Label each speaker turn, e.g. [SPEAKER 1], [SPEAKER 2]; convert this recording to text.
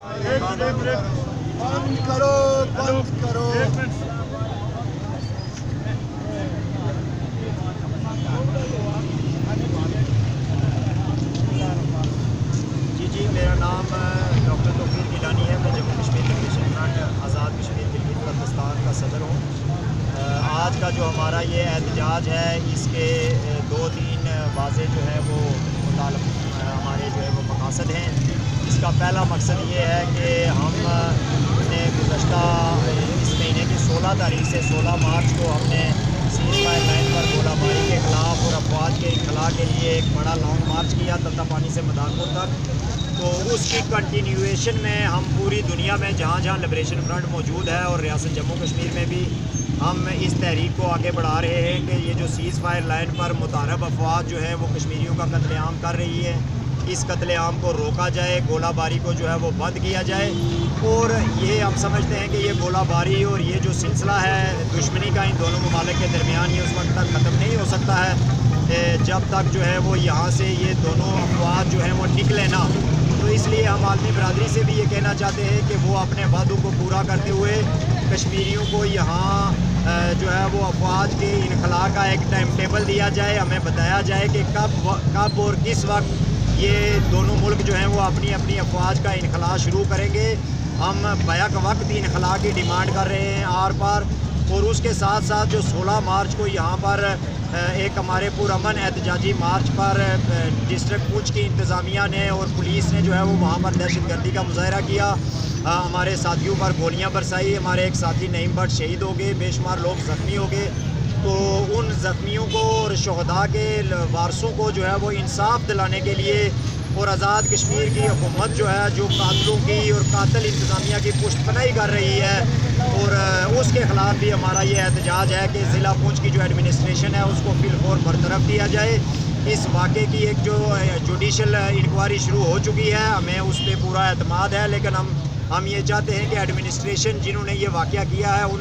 [SPEAKER 1] बंद करो बंद करो।
[SPEAKER 2] जी मेरा नाम डॉक्टर तौफीक गिलानी है। मैं जम्मू कश्मीर लिबरेशन फ्रंट आज़ाद कश्मीर गिलगित बल्तिस्तान का सदर हूँ। आज का जो हमारा ये एहतजाज है, इसके दो तीन वाज़े जो है वो हमारे जो है वो मकासद हैं। इसका पहला मकसद ये है कि हमने गुज़श्ता इस महीने की 16 तारीख से 16 मार्च को हमने सीज़ फायर लाइन पर गोलाबारी के ख़िलाफ़ और अफवाज के इनखला के लिए एक बड़ा लॉन्ग मार्च किया तत्तापानी से मदारपुर तक। तो उसकी कंटिन्यूएशन में हम पूरी दुनिया में जहाँ जहाँ लिबरेशन फ्रंट मौजूद है और रियासत जम्मू कश्मीर में भी हम इस तहरीक को आगे बढ़ा रहे हैं कि ये जो सीज़ फायर लाइन पर मुतारब अफवाज जो है वो कश्मीरियों का कत्लेआम कर रही है, इस कत्लेआम को रोका जाए, गोलाबारी को जो है वो बंद किया जाए। और ये हम समझते हैं कि ये गोलाबारी और ये जो सिलसिला है दुश्मनी का इन दोनों ममालिक के दरमियान, ये उस वक्त तक ख़त्म नहीं हो सकता है जब तक जो है वो यहाँ से ये दोनों अफवाज जो हैं वो निकले ना। तो इसलिए हम आलमी बरादरी से भी ये कहना चाहते हैं कि वो अपने वादों को पूरा करते हुए कश्मीरियों को यहाँ जो है वो अफवाज के इनखला का एक टाइम टेबल दिया जाए, हमें बताया जाए कि कब और किस वक्त ये दोनों मुल्क जो हैं वो अपनी अपनी अफवाज का इनखला शुरू करेंगे। हम बैक वक्त इनखला की डिमांड कर रहे हैं आर पार। और उसके साथ साथ जो 16 मार्च को यहाँ पर एक हमारे पुरअमन एहतजाजी मार्च पर डिस्ट्रिक्ट पूंछ की इंतज़ामिया ने और पुलिस ने जो है वो वहाँ पर दहशतगर्दी का मुजाहरा किया, हमारे साथियों पर गोलियाँ बरसाई, हमारे एक साथी नईम भट्ट शहीद हो गए, बेशुमार लोग ज़ख्मी हो गए। तो उन ज़ख्मियों को और शहदा के वारसों को जो है वो इंसाफ दिलाने के लिए और आज़ाद कश्मीर की हुकूमत जो है जो कातलों की और कातिल इंतज़ामिया की पुष्टपनाही कर रही है, और उसके ख़िलाफ़ भी हमारा ये एहतजाज है कि ज़िला पूंछ की जो एडमिनिस्ट्रेशन है उसको फिलफौर बरतरफ दिया जाए। इस वाक़े की एक जो जुडिशल इंक्वायरी शुरू हो चुकी है, हमें उस पर पूरा एतमाद है, लेकिन हम ये चाहते हैं कि एडमिनिस्ट्रेशन जिन्होंने ये वाक़या किया है उन